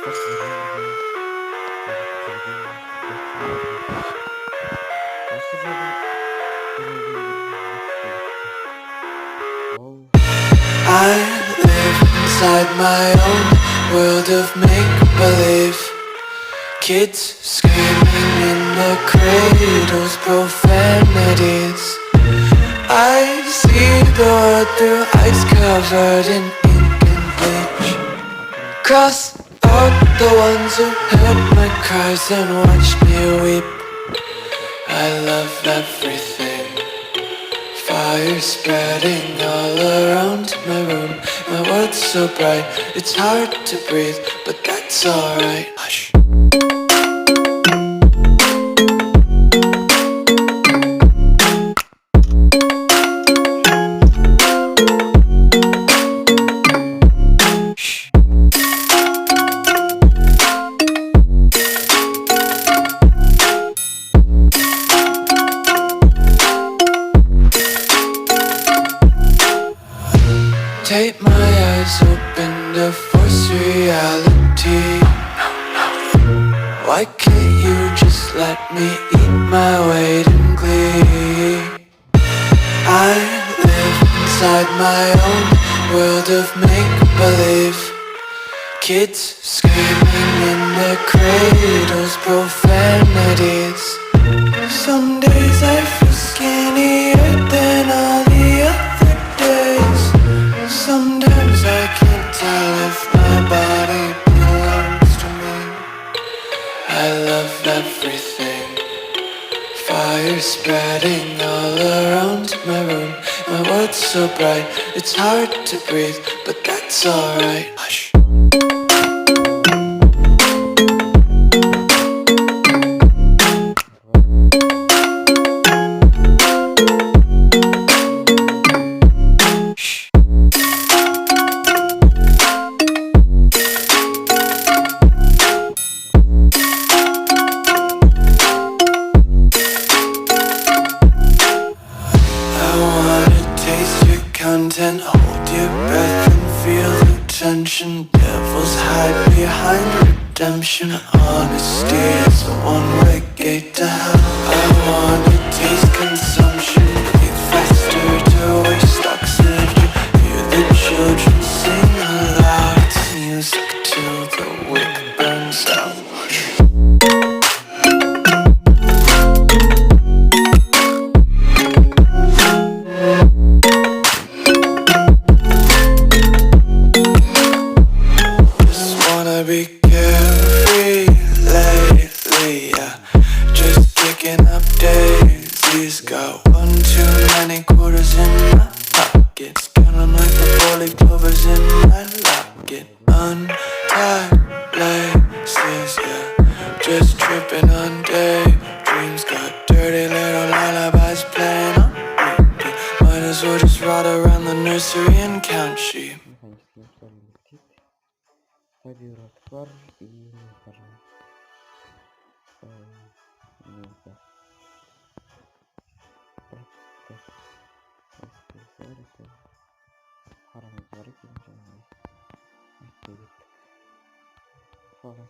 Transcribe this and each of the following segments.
I live inside my own world of make-believe. Kids screaming in their cradles, profanities. I see the world through ice covered in ink and bleach. Cross out the ones who heard my cries and watched me weep. I love everything. Fire spreading all around my room. My world's so bright, it's hard to breathe, but that's alright. Hush. Take my eyes open to force reality. Why can't you just let me eat my weight in glee? I live inside my own world of make-believe. Kids screaming in their cradles, profanities. Some days I feel skinnier than all the other days. Sometimes I can't tell if my body belongs to me. I love everything. Fire spreading all around my room. My world's so bright, it's hard to breathe, but that's alright. Hush. Content, hold your breath and feel the tension. Devils hide behind redemption. Honesty is a one-way gate to hell. I wanna taste consumption. Breathe faster to waste oxygen. Hear the children sing aloud. It's music till the wick burns out. Be carefree lately, yeah. Just kicking up daisies. Got one too many quarters in my pockets. Counting like the 40 clovers in my locket. Untied laces, yeah. Just tripping on daydreams. Got dirty little lullabies playing on repeat. Might as well just ride around the nursery and count sheep. Табиғат и пожалуйста. Қараңыздар екен жаңағы айтпай кеттік.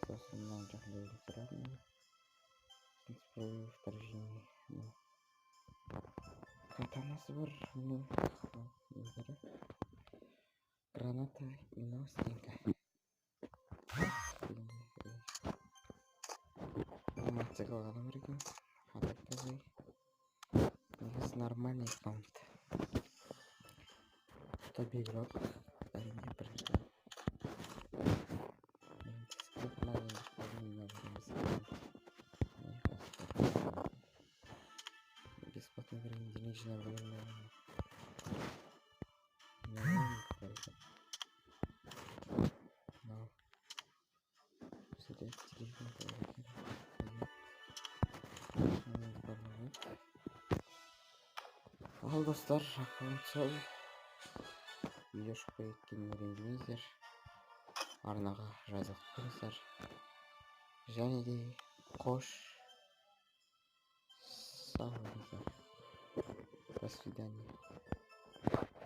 Сосын жақында сұрадым. Вторжение. Катанасы бар. Граната и стенка. Мацега алған екен. Хатып тазай. Негізі нормальный аккаунт. Табиғат әрине бірінші. Бесплатно берген денег жинап жүрген. Ал достар, аккаунт сол. Видео шықпай кеткеніне ренжімеңіздер. Арнаға жазылып тұрыңыздар. Және де қош сау болыңыздар. До свидания.